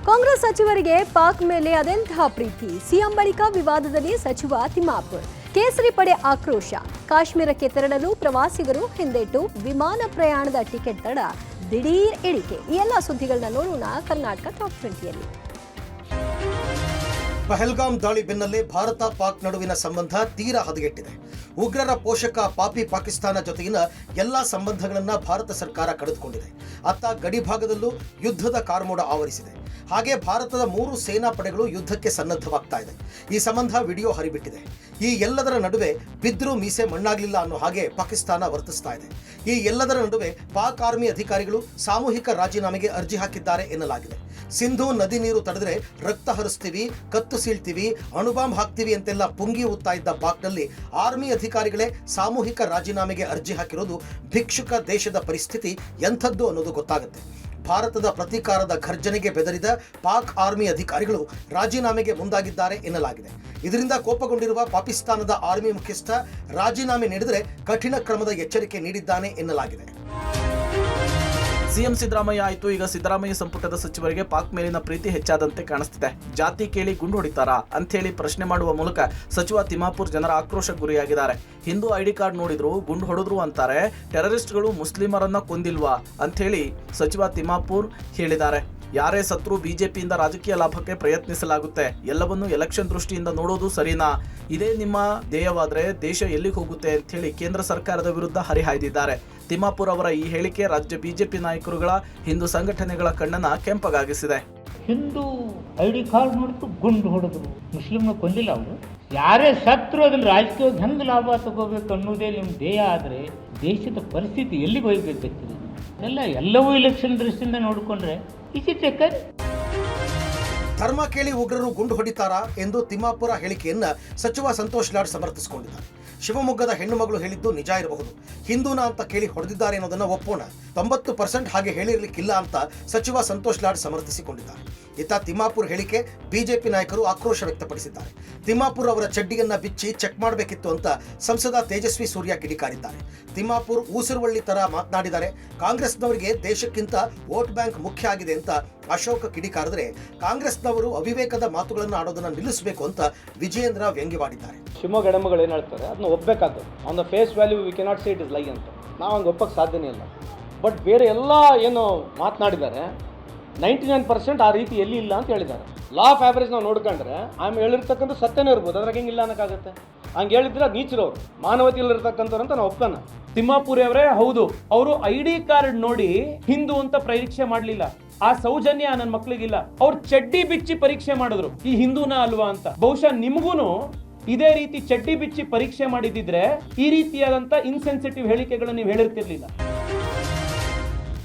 ಕಾಂಗ್ರೆಸ್ ಸಚಿವರಿಗೆ ಪಾಕ್ ಮೇಲೆ ಅದೆಂತಹ ಪ್ರೀತಿ. ಸಿಎಂ ಬಳಿಕ ವಿವಾದದಲ್ಲಿ ಸಚಿವ ತಿಮ್ಮಾಪುರ್. ಕೇಸರಿ ಪಡೆ ಆಕ್ರೋಶ. ಕಾಶ್ಮೀರಕ್ಕೆ ತೆರಳಲು ಪ್ರವಾಸಿಗರು ಹಿಂದೇಟು. ವಿಮಾನ ಪ್ರಯಾಣದ ಟಿಕೆಟ್ ತಡ. ದಿಢೀರ್ ಇಳಿಕೆ. ಈ ಎಲ್ಲ ಸುದ್ದಿಗಳನ್ನ ನೋಡೋಣ ಕರ್ನಾಟಕ ಟಾಪ್ 20ಯಲ್ಲಿ. ಪಹಲ್ಗಾಮ್ ದಾಳಿ ಬೆನ್ನಲ್ಲೇ ಭಾರತ ಪಾಕ್ ನಡುವಿನ ಸಂಬಂಧ ತೀರಾ ಹದಗೆಟ್ಟಿದೆ. ಉಗ್ರರ ಪೋಷಕ ಪಾಪಿ ಪಾಕಿಸ್ತಾನ ಜೊತೆಗಿನ ಎಲ್ಲ ಸಂಬಂಧಗಳನ್ನು ಭಾರತ ಸರ್ಕಾರ ಕಡಿದುಕೊಂಡಿದೆ. ಅತ್ತ ಗಡಿ ಭಾಗದಲ್ಲೂ ಯುದ್ಧದ ಕಾರ್ಮೋಡ ಆವರಿಸಿದೆ. ಹಾಗೆ ಭಾರತದ 3 ಸೇನಾ ಪಡೆಗಳು ಯುದ್ಧಕ್ಕೆ ಸನ್ನದ್ಧವಾಗ್ತಾ ಇದೆ. ಈ ಸಂಬಂಧ ವಿಡಿಯೋ ಹರಿಬಿಟ್ಟಿದೆ. ಈ ಎಲ್ಲದರ ನಡುವೆ ಬಿದ್ದರೂ ಮೀಸೆ ಮಣ್ಣಾಗಲಿಲ್ಲ ಅನ್ನೋ ಹಾಗೆ ಪಾಕಿಸ್ತಾನ ವರ್ತಿಸ್ತಾ ಇದೆ. ಈ ಎಲ್ಲದರ ನಡುವೆ ಪಾಕ್ ಆರ್ಮಿ ಅಧಿಕಾರಿಗಳು ಸಾಮೂಹಿಕ ರಾಜೀನಾಮೆಗೆ ಅರ್ಜಿ ಹಾಕಿದ್ದಾರೆ ಎನ್ನಲಾಗಿದೆ. ಸಿಂಧೂ ನದಿ ನೀರು ತಡೆದ್ರೆ ರಕ್ತ ಹರಿಸ್ತೀವಿ, ಕತ್ತು ಸೀಳ್ತೀವಿ, ಅಣುಬಾಂಬ್ ಹಾಕ್ತೀವಿ ಅಂತೆಲ್ಲ ಪುಂಗಿ ಊದ್ತಾ ಇದ್ದ ಪಾಕ್ನಲ್ಲಿ ಆರ್ಮಿ ಅಧಿಕಾರಿಗಳೇ ಸಾಮೂಹಿಕ ರಾಜೀನಾಮೆಗೆ ಅರ್ಜಿ ಹಾಕಿರೋದು ಭಿಕ್ಷುಕ ದೇಶದ ಪರಿಸ್ಥಿತಿ ಎಂಥದ್ದು ಅನ್ನೋದು ಗೊತ್ತಾಗುತ್ತೆ. ಭಾರತದ ಪ್ರತೀಕಾರದ ಘರ್ಜನೆಗೆ ಬೆದರಿದ ಪಾಕ್ ಆರ್ಮಿ ಅಧಿಕಾರಿಗಳು ರಾಜೀನಾಮೆಗೆ ಮುಂದಾಗಿದ್ದಾರೆ ಎನ್ನಲಾಗಿದೆ. ಇದರಿಂದ ಕೋಪಗೊಂಡಿರುವ ಪಾಕಿಸ್ತಾನದ ಆರ್ಮಿ ಮುಖ್ಯಸ್ಥ ರಾಜೀನಾಮೆ ನೀಡಿದರೆ ಕಠಿಣ ಕ್ರಮದ ಎಚ್ಚರಿಕೆ ನೀಡಿದ್ದಾನೆ ಎನ್ನಲಾಗಿದೆ. ಸಿಎಂ ಸಿದ್ದರಾಮಯ್ಯ ಆಯಿತು. ಈಗ ಸಿದ್ದರಾಮಯ್ಯ ಸಂಪುಟದ ಸಚಿವರಿಗೆ ಪಾಕ್ ಮೇಲಿನ ಪ್ರೀತಿ ಹೆಚ್ಚಾದಂತೆ ಕಾಣಿಸ್ತಿದೆ. ಜಾತಿ ಕೇಳಿ ಗುಂಡು ಹೊಡಿತಾರಾ ಅಂಥೇಳಿ ಪ್ರಶ್ನೆ ಮಾಡುವ ಮೂಲಕ ಸಚಿವ ತಿಮ್ಮಾಪುರ್ ಜನರ ಆಕ್ರೋಶ ಗುರಿಯಾಗಿದ್ದಾರೆ. ಹಿಂದೂ ಐಡಿ ಕಾರ್ಡ್ ನೋಡಿದ್ರು ಗುಂಡು ಹೊಡೆದ್ರು ಅಂತಾರೆ. ಟೆರರಿಸ್ಟ್ಗಳು ಮುಸ್ಲಿಮರನ್ನ ಕೊಂದಿಲ್ವಾ ಅಂಥೇಳಿ ಸಚಿವ ತಿಮ್ಮಾಪುರ್ ಹೇಳಿದ್ದಾರೆ. ಯಾರೇ ಸತ್ರು ಬಿಜೆಪಿಯಿಂದ ರಾಜಕೀಯ ಲಾಭಕ್ಕೆ ಪ್ರಯತ್ನಿಸಲಾಗುತ್ತೆ. ಎಲ್ಲವನ್ನೂ ಎಲೆಕ್ಷನ್ ದೃಷ್ಟಿಯಿಂದ ನೋಡೋದು ಸರಿನಾ? ಇದೇ ನಿಮ್ಮ ಧ್ಯೇಯವಾದರೆ ದೇಶ ಎಲ್ಲಿಗೆ ಹೋಗುತ್ತೆ ಅಂಥೇಳಿ ಕೇಂದ್ರ ಸರ್ಕಾರದ ವಿರುದ್ಧ ಹರಿಹಾಯ್ದಿದ್ದಾರೆ. ತಿಮ್ಮಾಪುರ್ ಅವರ ಈ ಹೇಳಿಕೆ ರಾಜ್ಯ ಬಿಜೆಪಿ ನಾಯಕರುಗಳ ಹಿಂದೂ ಸಂಘಟನೆಗಳ ಕಣ್ಣನ್ನ ಕೆಂಪಗಾಗಿಸಿದೆ. ಹಿಂದೂ ಐಡಿ ಕಾರ್ಡ್ ನೋಡಿದ್ರು ಗುಂಡು ಹೊಡೆದ್ರು, ಮುಸ್ಲಿಮ್ನ ಕೊಂದಿಲ್ಲ ಅವರು. ಯಾರೇ ಸತ್ರು ಅದ್ರಲ್ಲಿ ರಾಜಕೀಯವಾಗಿ ಹೆಂಗೆ ಲಾಭ ತಗೋಬೇಕು ಅನ್ನೋದೇ ನಿಮ್ಮ ಧ್ಯೇಯ ಆದರೆ ದೇಶದ ಪರಿಸ್ಥಿತಿ ಎಲ್ಲಿಗೆ ಹೋಗ್ಬೇಕಂತೀರಿ? ಎಲ್ಲವೂ ಇಲೆಕ್ಷನ್ ದೃಷ್ಟಿಯಿಂದ ನೋಡಿಕೊಂಡ್ರೆ ಧರ್ಮ ಕೇಳಿ ಉಗ್ರರು ಗುಂಡು ಹೊಡಿತಾರಾ ಎಂದು ತಿಮ್ಮಾಪುರ ಹೇಳಿಕೆಯನ್ನ ಸಚಿವ ಸಂತೋಷ್ ಲಾಡ್ ಸಮರ್ಥಿಸಿಕೊಂಡಿದ್ದಾರೆ. ಶಿವಮೊಗ್ಗದ ಹೆಣ್ಣು ಮಗಳು ಹೇಳಿದ್ದು ನಿಜ ಇರಬಹುದು. ಹಿಂದೂನ ಅಂತ ಕೇಳಿ ಹೊಡೆದಿದ್ದಾರೆ ಅನ್ನೋದನ್ನ ಒಪ್ಪೋಣ. 90% ಹಾಗೆ ಹೇಳಿರ್ಲಿಕ್ಕಿಲ್ಲ ಅಂತ ಸಚಿವ ಸಂತೋಷ್ ಲಾಡ್ ಸಮರ್ಥಿಸಿಕೊಂಡಿದ್ದಾರೆ. ಇತ್ತ ತಿಮ್ಮಾಪುರ್ ಹೇಳಿಕೆ ಬಿಜೆಪಿ ನಾಯಕರು ಆಕ್ರೋಶ ವ್ಯಕ್ತಪಡಿಸಿದ್ದಾರೆ. ತಿಮ್ಮಾಪುರ್ ಅವರ ಚಡ್ಡಿಯನ್ನ ಬಿಚ್ಚಿ ಚೆಕ್ ಮಾಡಬೇಕಿತ್ತು ಅಂತ ಸಂಸದ ತೇಜಸ್ವಿ ಸೂರ್ಯ ಕಿಡಿಕಾರಿದ್ದಾರೆ. ತಿಮ್ಮಾಪುರ್ ಊಸಿರುವಳ್ಳಿ ತರ ಮಾತನಾಡಿದ್ದಾರೆ. ಕಾಂಗ್ರೆಸ್ನವರಿಗೆ ದೇಶಕ್ಕಿಂತ ವೋಟ್ ಬ್ಯಾಂಕ್ ಮುಖ್ಯ ಆಗಿದೆ ಅಂತ ಅಶೋಕ್ ಕಿಡಿಕಾರಿದ್ರೆ, ಕಾಂಗ್ರೆಸ್ನವರು ಅವಿವೇಕದ ಮಾತುಗಳನ್ನು ಆಡೋದನ್ನ ನಿಲ್ಲಿಸಬೇಕು ಅಂತ ವಿಜಯೇಂದ್ರ ವ್ಯಂಗ್ಯವಾಡಿದ್ದಾರೆ. ಶಿವಮೊಗ್ಗ ಹೆಣ್ಮಗಳು ಏನು ಹೇಳ್ತಾರೆ ಅದನ್ನ ಒಪ್ಪಬೇಕಾಗ್ತದೆ. On the face value we cannot say it is lie ಅಂತ ನಾವು ಹಂಗೆ ಒಪ್ಪಕ್ಕೆ ಸಾಧ್ಯನೇ ಇಲ್ಲ. ಬಟ್ ಬೇರೆ ಎಲ್ಲ ಏನು ಮಾತನಾಡಿದ್ದಾರೆ 99% ಆ ರೀತಿ ಎಲ್ಲಿ ಇಲ್ಲ ಅಂತ ಹೇಳಿದ್ದಾರೆ. ಲಾ ಆಫ್ ಆ್ಯಾವ್ರೇಜ್ ನಾವು ನೋಡ್ಕೊಂಡ್ರೆ ಆಮೇಲೆ ಹೇಳಿರ್ತಕ್ಕಂಥ ಸತ್ಯನೇ ಇರ್ಬೋದು. ಅದ್ರಾಗ ಹೆಂಗಿಲ್ಲ ಅನ್ನೋಕ್ಕಾಗುತ್ತೆ? ಹಂಗೆ ಹೇಳಿದ್ರೆ ಅದು ನೀಚರವ್ರು, ಮಾನವತೆಯಲ್ಲಿರ್ತಕ್ಕಂಥವ್ರು ಅಂತ ನಾವು ಒಪ್ಕೋಣ. ತಿಮ್ಮಾಪುರಿ ಅವರೇ ಹೌದು, ಅವರು ಐಡಿ ಕಾರ್ಡ್ ನೋಡಿ ಹಿಂದೂ ಅಂತ ಪರೀಕ್ಷೆ ಮಾಡಲಿಲ್ಲ. ಆ ಸೌಜನ್ಯ ನನ್ನ ಮಕ್ಳಿಗಿಲ್ಲ. ಅವ್ರು ಚಡ್ಡಿ ಬಿಚ್ಚಿ ಪರೀಕ್ಷೆ ಮಾಡಿದ್ರು ಈ ಹಿಂದೂನ ಅಲ್ವಾ ಅಂತ. ಬಹುಶಃ ನಿಮಗೂನು ಇದೇ ರೀತಿ ಚಡ್ಡಿ ಬಿಚ್ಚಿ ಪರೀಕ್ಷೆ ಮಾಡಿದಿದ್ರೆ ಈ ರೀತಿಯಾದಂತ ಇನ್ಸೆನ್ಸಿಟಿವ್ ಹೇಳಿಕೆಗಳನ್ನು ನೀವು ಹೇಳಿರ್ತಿರ್ಲಿಲ್ಲ.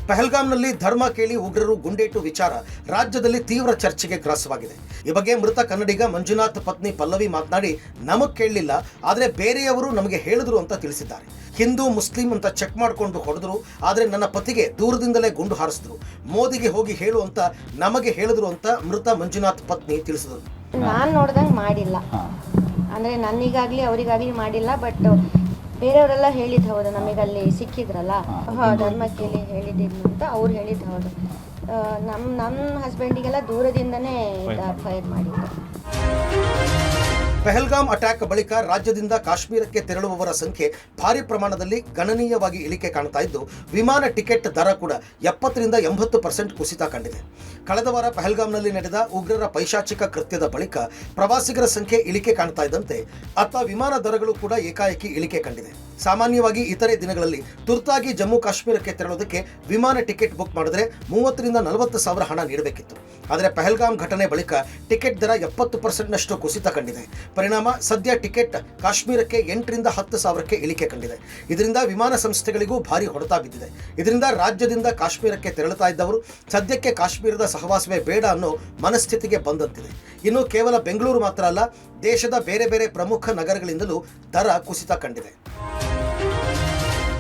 ಪಹಲ್ಗಾಮ್ನಲ್ಲಿ ಧರ್ಮ ಕೇಳಿ ಉಗ್ರರು ಗುಂಡೇಟು ವಿಚಾರ ರಾಜ್ಯದಲ್ಲಿ ತೀವ್ರ ಚರ್ಚೆಗೆ ಗ್ರಾಸವಾಗಿದೆ. ಈ ಬಗ್ಗೆ ಮೃತ ಕನ್ನಡಿಗ ಮಂಜುನಾಥ್ ಪತ್ನಿ ಪಲ್ಲವಿ ಮಾತನಾಡಿ, ನಮಗ್ ಕೇಳಲಿಲ್ಲ, ಆದರೆ ಬೇರೆಯವರು ನಮಗೆ ಹೇಳಿದ್ರು ಅಂತ ತಿಳಿಸಿದ್ದಾರೆ. ಹಿಂದೂ ಮುಸ್ಲಿಂ ಅಂತ ಚೆಕ್ ಮಾಡಿಕೊಂಡು ಹೊಡೆದ್ರು, ಆದರೆ ನನ್ನ ಪತಿಗೆ ದೂರದಿಂದಲೇ ಗುಂಡು ಹಾರಿಸಿದ್ರು. ಮೋದಿಗೆ ಹೋಗಿ ಹೇಳು ಅಂತ ನಮಗೆ ಹೇಳಿದ್ರು ಅಂತ ಮೃತ ಮಂಜುನಾಥ್ ಪತ್ನಿ ತಿಳಿಸಿದರು. ನಾನು ನೋಡ್ದಂಗೆ ಮಾಡಿಲ್ಲ, ಅಂದರೆ ನನಗಾಗಲಿ ಅವರಿಗಾಗಲಿ ಮಾಡಿಲ್ಲ. ಬಟ್ ಬೇರೆಯವರೆಲ್ಲ ಹೇಳಿದ್ದು ಹೌದು, ನಮಗಲ್ಲಿ ಸಿಕ್ಕಿದ್ರಲ್ಲ ಧರ್ಮಕ್ಕೇಳಿ ಹೇಳಿದ್ದು ಅಂತ ಅವ್ರು ಹೇಳಿದ್ದು ಹೌದು. ನಮ್ಮ ಹಸ್ಬೆಂಡಿಗೆಲ್ಲ ದೂರದಿಂದನೇ ಫೈರ್ ಮಾಡಿದ್ರು. ಪಹಲ್ಗಾಮ್ ಅಟ್ಯಾಕ್ ಬಳಿಕ ರಾಜ್ಯದಿಂದ ಕಾಶ್ಮೀರಕ್ಕೆ ತೆರಳುವವರ ಸಂಖ್ಯೆ ಭಾರಿ ಪ್ರಮಾಣದಲ್ಲಿ ಗಣನೀಯವಾಗಿ ಇಳಿಕೆ ಕಾಣ್ತಾ ಇದ್ದು, ವಿಮಾನ ಟಿಕೆಟ್ ದರ ಕೂಡ 70% 80% ಕುಸಿತ ಕಂಡಿದೆ. ಕಳೆದ ವಾರ ಪಹಲ್ಗಾಮ್ನಲ್ಲಿ ನಡೆದ ಉಗ್ರರ ಪೈಶಾಚಿಕ ಕೃತ್ಯದ ಬಳಿಕ ಪ್ರವಾಸಿಗರ ಸಂಖ್ಯೆ ಇಳಿಕೆ ಕಾಣ್ತಾ ಇದ್ದಂತೆ ಅತ್ತ ವಿಮಾನ ದರಗಳು ಕೂಡ ಏಕಾಏಕಿ ಇಳಿಕೆ ಕಂಡಿದೆ. ಸಾಮಾನ್ಯವಾಗಿ ಇತರೆ ದಿನಗಳಲ್ಲಿ ತುರ್ತಾಗಿ ಜಮ್ಮು ಕಾಶ್ಮೀರಕ್ಕೆ ತೆರಳೋದಕ್ಕೆ ವಿಮಾನ ಟಿಕೆಟ್ ಬುಕ್ ಮಾಡಿದ್ರೆ 30,000 ರಿಂದ 40,000 ಹಣ ನೀಡಬೇಕಿತ್ತು. ಆದರೆ ಪಹಲ್ಗಾಮ್ ಘಟನೆ ಬಳಿಕ ಟಿಕೆಟ್ ದರ 70%ನಷ್ಟು ಕುಸಿತ ಕಂಡಿದೆ. ಪರಿಣಾಮ ಸದ್ಯ ಟಿಕೆಟ್ ಕಾಶ್ಮೀರಕ್ಕೆ 8,000 ರಿಂದ 10,000ಕ್ಕೆ ಇಳಿಕೆ ಕಂಡಿದೆ. ಇದರಿಂದ ವಿಮಾನ ಸಂಸ್ಥೆಗಳಿಗೂ ಭಾರಿ ಹೊಡೆತ ಬಿದ್ದಿದೆ. ಇದರಿಂದ ರಾಜ್ಯದಿಂದ ಕಾಶ್ಮೀರಕ್ಕೆ ತೆರಳುತ್ತಾ ಇದ್ದವರು ಸದ್ಯಕ್ಕೆ ಕಾಶ್ಮೀರದ ಸಹವಾಸವೇ ಬೇಡ ಅನ್ನೋ ಮನಸ್ಥಿತಿಗೆ ಬಂದಂತಿದೆ. ಇನ್ನು ಕೇವಲ ಬೆಂಗಳೂರು ಮಾತ್ರ ಅಲ್ಲ, ದೇಶದ ಬೇರೆ ಬೇರೆ ಪ್ರಮುಖ ನಗರಗಳಿಂದಲೂ ದರ ಕುಸಿತ ಕಂಡಿದೆ.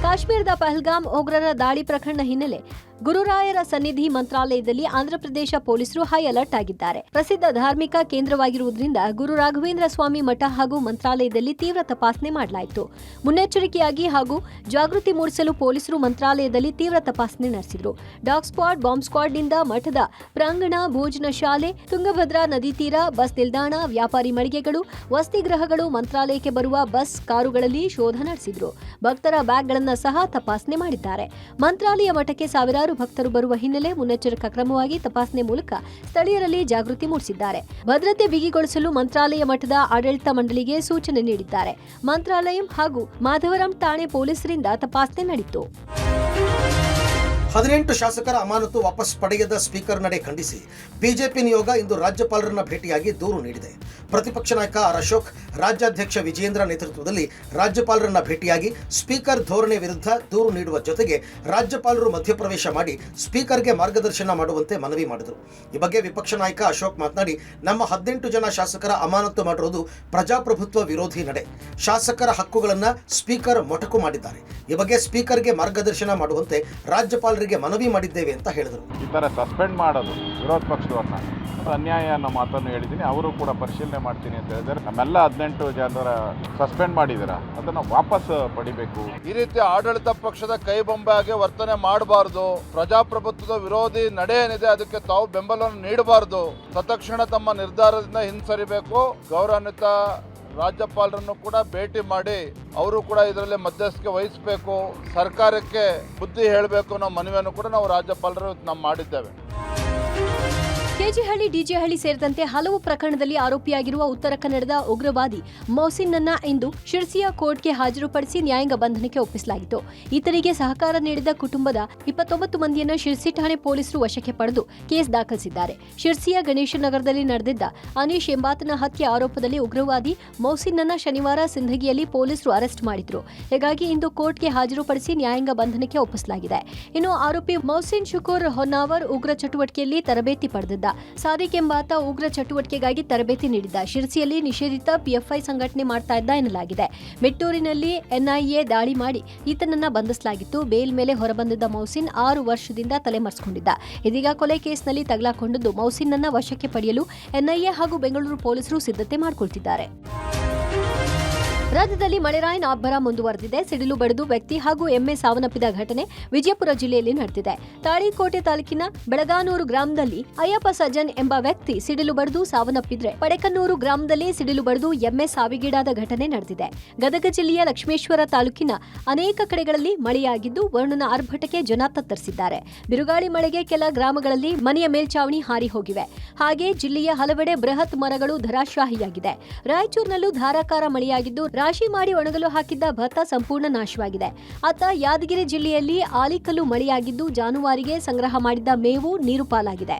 ಕಾಶ್ಮೀರದ ಪಹಲ್ಗಾಮ್ ಉಗ್ರರ ದಾಳಿ ಪ್ರಕರಣ ಹಿನ್ನೆಲೆ ಗುರುರಾಯರ ಸನ್ನಿಧಿ ಮಂತ್ರಾಲಯದಲ್ಲಿ ಆಂಧ್ರಪ್ರದೇಶ ಪೊಲೀಸರು ಹೈ ಅಲರ್ಟ್ ಆಗಿದ್ದಾರೆ. ಪ್ರಸಿದ್ಧ ಧಾರ್ಮಿಕ ಕೇಂದ್ರವಾಗಿರುವುದರಿಂದ ಗುರು ರಾಘವೇಂದ್ರ ಸ್ವಾಮಿ ಮಠ ಹಾಗೂ ಮಂತ್ರಾಲಯದಲ್ಲಿ ತೀವ್ರ ತಪಾಸಣೆ ಮಾಡಲಾಯಿತು. ಮುನ್ನೆಚ್ಚರಿಕೆಯಾಗಿ ಹಾಗೂ ಜಾಗೃತಿ ಮೂಡಿಸಲು ಪೊಲೀಸರು ಮಂತ್ರಾಲಯದಲ್ಲಿ ತೀವ್ರ ತಪಾಸಣೆ ನಡೆಸಿದರು. ಡಾಗ್ ಸ್ಕ್ವಾಡ್, ಬಾಂಬ್ ಸ್ಕ್ವಾಡ್ನಿಂದ ಮಠದ ಪ್ರಾಂಗಣ, ಭೋಜನ ಶಾಲೆ, ತುಂಗಭದ್ರಾ ನದಿ ತೀರ, ಬಸ್ ನಿಲ್ದಾಣ, ವ್ಯಾಪಾರಿ ಮಳಿಗೆಗಳು, ವಸತಿಗೃಹಗಳು, ಮಂತ್ರಾಲಯಕ್ಕೆ ಬರುವ ಬಸ್, ಕಾರುಗಳಲ್ಲಿ ಶೋಧ ನಡೆಸಿದರು. ಭಕ್ತರ ಬ್ಯಾಗ್ಗಳನ್ನು ಸಹ ತಪಾಸಣೆ ಮಾಡಿದ್ದಾರೆ. ಮಂತ್ರಾಲಯ ಮಠಕ್ಕೆ ಸಾವಿರಾರು ಭಕ್ತರು ಬರುವ ಹಿನ್ನೆಲೆ ಮುನ್ನೆಚ್ಚರಿಕಾ ಕ್ರಮವಾಗಿ ತಪಾಸಣೆ ಮೂಲಕ ಸ್ಥಳೀಯರಲ್ಲಿ ಜಾಗೃತಿ ಮೂಡಿಸಿದ್ದಾರೆ. ಭದ್ರತೆ ಬಿಗಿಗೊಳಿಸಲು ಮಂತ್ರಾಲಯ ಮಠದ ಆಡಳಿತ ಮಂಡಳಿಗೆ ಸೂಚನೆ ನೀಡಿದ್ದಾರೆ. ಮಂತ್ರಾಲಯ ಹಾಗೂ ಮಾಧವರಂ ಠಾಣೆ ಪೊಲೀಸರಿಂದ ತಪಾಸಣೆ ನಡೆಯಿತು. 18 ಶಾಸಕರ ಅಮಾನತು ವಾಪಸ್ ಪಡೆಯದ ಸ್ಪೀಕರ್ ನಡೆ ಖಂಡಿಸಿ ಬಿಜೆಪಿ ನಿಯೋಗ ಇಂದು ರಾಜ್ಯಪಾಲರನ್ನ ಭೇಟಿಯಾಗಿ ದೂರು ನೀಡಿದೆ. ಪ್ರತಿಪಕ್ಷ ನಾಯಕ ಆರ್ ಅಶೋಕ್, ರಾಜ್ಯಾಧ್ಯಕ್ಷ ವಿಜಯೇಂದ್ರ ನೇತೃತ್ವದಲ್ಲಿ ರಾಜ್ಯಪಾಲರನ್ನ ಭೇಟಿಯಾಗಿ ಸ್ಪೀಕರ್ ಧೋರಣೆ ವಿರುದ್ಧ ದೂರು ನೀಡುವ ಜೊತೆಗೆ ರಾಜ್ಯಪಾಲರು ಮಧ್ಯಪ್ರವೇಶ ಮಾಡಿ ಸ್ಪೀಕರ್ಗೆ ಮಾರ್ಗದರ್ಶನ ಮಾಡುವಂತೆ ಮನವಿ ಮಾಡಿದರು. ಈ ಬಗ್ಗೆ ವಿಪಕ್ಷ ನಾಯಕ ಅಶೋಕ್ ಮಾತನಾಡಿ, ನಮ್ಮ 18 ಜನ ಶಾಸಕರ ಅಮಾನತು ಮಾಡಿರುವುದು ಪ್ರಜಾಪ್ರಭುತ್ವ ವಿರೋಧಿ ನಡೆ. ಶಾಸಕರ ಹಕ್ಕುಗಳನ್ನು ಸ್ಪೀಕರ್ ಮೊಟಕು ಮಾಡಿದ್ದಾರೆ. ಈ ಬಗ್ಗೆ ಸ್ಪೀಕರ್ಗೆ ಮಾರ್ಗದರ್ಶನ ಮಾಡುವಂತೆ ರಾಜ್ಯಪಾಲರಿಗೆ ಮನವಿ ಮಾಡಿದ್ದೇವೆ ಅಂತ ಹೇಳಿದರು. ಈ ಥರ ಸಸ್ಪೆಂಡ್ ಮಾಡೋದು ವಿರೋಧ ಪಕ್ಷದವ್ರನ್ನ ಅನ್ಯಾಯ ಅನ್ನೋ ಮಾತನ್ನು ಹೇಳಿದ್ದೀನಿ. ಅವರು ಕೂಡ ಪರಿಶೀಲನೆ ಮಾಡ್ತೀನಿ ಅಂತ ಹೇಳಿದ್ದಾರೆ. ನಮ್ಮೆಲ್ಲ 18 ಜನರ ಸಸ್ಪೆಂಡ್ ಮಾಡಿದ್ದೀರಾ, ಅದನ್ನು ವಾಪಸ್ ಪಡಿಬೇಕು. ಈ ರೀತಿ ಆಡಳಿತ ಪಕ್ಷದ ಕೈಬೊಂಬೆಯಾಗಿ ವರ್ತನೆ ಮಾಡಬಾರ್ದು. ಪ್ರಜಾಪ್ರಭುತ್ವದ ವಿರೋಧಿ ನಡೆ ಏನಿದೆ ಅದಕ್ಕೆ ತಾವು ಬೆಂಬಲವನ್ನು ನೀಡಬಾರ್ದು. ತತ್ಕ್ಷಣ ತಮ್ಮ ನಿರ್ಧಾರದಿಂದ ಹಿಂಸರಿಬೇಕು. ಗೌರವಾನ್ವಿತ ರಾಜ್ಯಪಾಲರನ್ನು ಕೂಡ ಭೇಟಿ ಮಾಡಿ ಅವರು ಕೂಡ ಇದರಲ್ಲಿ ಮಧ್ಯಸ್ಥಿಕೆ ವಹಿಸಬೇಕು, ಸರ್ಕಾರಕ್ಕೆ ಬುದ್ಧಿ ಹೇಳಬೇಕು ಅನ್ನೋ ಮನವಿಯನ್ನು ಕೂಡ ನಾವು ರಾಜ್ಯಪಾಲರು ನಾವು ಮಾಡಿದ್ದೇವೆ. ಕೆಜಿಹಳ್ಳಿ, ಡಿಜೆಹಳ್ಳಿ ಸೇರಿದಂತೆ ಹಲವು ಪ್ರಕರಣದಲ್ಲಿ ಆರೋಪಿಯಾಗಿರುವ ಉತ್ತರ ಕನ್ನಡದ ಉಗ್ರವಾದಿ ಮೌಸಿನ್ನನ್ನ ಇಂದು ಶಿರ್ಸಿಯ ಕೋರ್ಟ್ಗೆ ಹಾಜರುಪಡಿಸಿ ನ್ಯಾಯಾಂಗ ಬಂಧನಕ್ಕೆ ಒಪ್ಪಿಸಲಾಗಿತ್ತು. ಈತನಿಗೆ ಸಹಕಾರ ನೀಡಿದ ಕುಟುಂಬದ 29 ಮಂದಿಯನ್ನು ಶಿರ್ಸಿ ಠಾಣೆ ಪೊಲೀಸರು ವಶಕ್ಕೆ ಪಡೆದು ಕೇಸ್ ದಾಖಲಿಸಿದ್ದಾರೆ. ಶಿರ್ಸಿಯ ಗಣೇಶ ನಗರದಲ್ಲಿ ನಡೆದಿದ್ದ ಅನೀಶ್ ಎಂಬಾತನ ಹತ್ಯೆ ಆರೋಪದಲ್ಲಿ ಉಗ್ರವಾದಿ ಮೌಸಿನ್ನನ್ನ ಶನಿವಾರ ಸಿಂಧಗಿಯಲ್ಲಿ ಪೊಲೀಸರು ಅರೆಸ್ಟ್ ಮಾಡಿದ್ರು. ಹೀಗಾಗಿ ಇಂದು ಕೋರ್ಟ್ಗೆ ಹಾಜರುಪಡಿಸಿ ನ್ಯಾಯಾಂಗ ಬಂಧನಕ್ಕೆ ಒಪ್ಪಿಸಲಾಗಿದೆ. ಇನ್ನು ಆರೋಪಿ ಮೌಸಿನ್ ಶುಕೂರ್ ಹೊನ್ನಾವರ್ ಉಗ್ರ ಚಟುವಟಿಕೆಯಲ್ಲಿ ತರಬೇತಿ ಪಡೆದಿದ್ದ. ಸಾದಿಕ್ ಎಂಬಾತ ಉಗ್ರ ಚಟುವಟಿಕೆಗಾಗಿ ತರಬೇತಿ ನೀಡಿದ್ದ. ಶಿರ್ಸಿಯಲ್ಲಿ ನಿಷೇಧಿತ ಪಿಎಫ್ಐ ಸಂಘಟನೆ ಮಾಡ್ತಾ ಇದ್ದ ಎನ್ನಲಾಗಿದೆ. ಮೆಟ್ಟೂರಿನಲ್ಲಿ ಎನ್ಐಎ ದಾಳಿ ಮಾಡಿ ಈತನನ್ನ ಬಂಧಿಸಲಾಗಿತ್ತು. ಬೇಲ್ ಮೇಲೆ ಹೊರಬಂದಿದ್ದ ಮೌಸಿನ್ 6 ವರ್ಷದಿಂದ ತಲೆಮರೆಸಿಕೊಂಡಿದ್ದ. ಇದೀಗ ಕೊಲೆ ಕೇಸ್ನಲ್ಲಿ ತಗಲಾಕೊಂಡಿದ್ದು ಮೌಸಿನ್ನನ್ನ ವಶಕ್ಕೆ ಪಡೆಯಲು ಎನ್ಐಎ ಹಾಗೂ ಬೆಂಗಳೂರು ಪೊಲೀಸರು ಸಿದ್ಧತೆ ಮಾಡಿಕೊಳ್ತಿದ್ದಾರೆ. ರಾಜ್ಯದಲ್ಲಿ ಮಳೆರಾಯನ ಅಬ್ಬರ ಮುಂದುವರೆದಿದೆ. ಸಿಡಿಲು ಬಡಿದು ವ್ಯಕ್ತಿ ಹಾಗೂ ಎಮ್ಮೆ ಸಾವನ್ನಪ್ಪಿದ ಘಟನೆ ವಿಜಯಪುರ ಜಿಲ್ಲೆಯಲ್ಲಿ ನಡೆದಿದೆ. ತಾಳಿಕೋಟೆ ತಾಲೂಕಿನ ಬೆಳಗಾನೂರು ಗ್ರಾಮದಲ್ಲಿ ಅಯ್ಯಪ್ಪ ಸಜ್ಜನ್ ಎಂಬ ವ್ಯಕ್ತಿ ಸಿಡಿಲು ಬಡಿದು ಸಾವನ್ನಪ್ಪಿದ್ರೆ, ಪಡೆಕನ್ನೂರು ಗ್ರಾಮದಲ್ಲಿ ಸಿಡಿಲು ಬಡಿದು ಎಮ್ಮೆ ಸಾವಿಗೀಡಾದ ಘಟನೆ ನಡೆದಿದೆ. ಗದಗ ಜಿಲ್ಲೆಯ ಲಕ್ಷ್ಮೇಶ್ವರ ತಾಲೂಕಿನ ಅನೇಕ ಕಡೆಗಳಲ್ಲಿ ಮಳೆಯಾಗಿದ್ದು ವರುಣನ ಆರ್ಭಟಕ್ಕೆ ಜನ ತತ್ತರಿಸಿದ್ದಾರೆ. ಬಿರುಗಾಳಿ ಮಳೆಗೆ ಕೆಲ ಗ್ರಾಮಗಳಲ್ಲಿ ಮನೆಯ ಮೇಲ್ಚಾವಣಿ ಹಾರಿ ಹೋಗಿವೆ. ಹಾಗೆ ಜಿಲ್ಲೆಯ ಹಲವೆಡೆ ಬೃಹತ್ ಮರಗಳು ಧರಾಶಾಹಿಯಾಗಿದೆ. ರಾಯಚೂರಿನಲ್ಲೂ ಧಾರಾಕಾರ ಮಳೆಯಾಗಿದ್ದು ರಾಶಿ ಮಾಡಿ ಒಣಗಲು ಹಾಕಿದ್ದ ಭತ್ತ ಸಂಪೂರ್ಣ ನಾಶವಾಗಿದೆ. ಅತ್ತ ಯಾದಗಿರಿ ಜಿಲ್ಲೆಯಲ್ಲಿ ಆಲಿಕಲ್ಲು ಮಳೆಯಾಗಿದ್ದು ಜಾನುವಾರಿಗೆ ಸಂಗ್ರಹ ಮಾಡಿದ್ದ ಮೇವು ನೀರು ಪಾಲಾಗಿದೆ.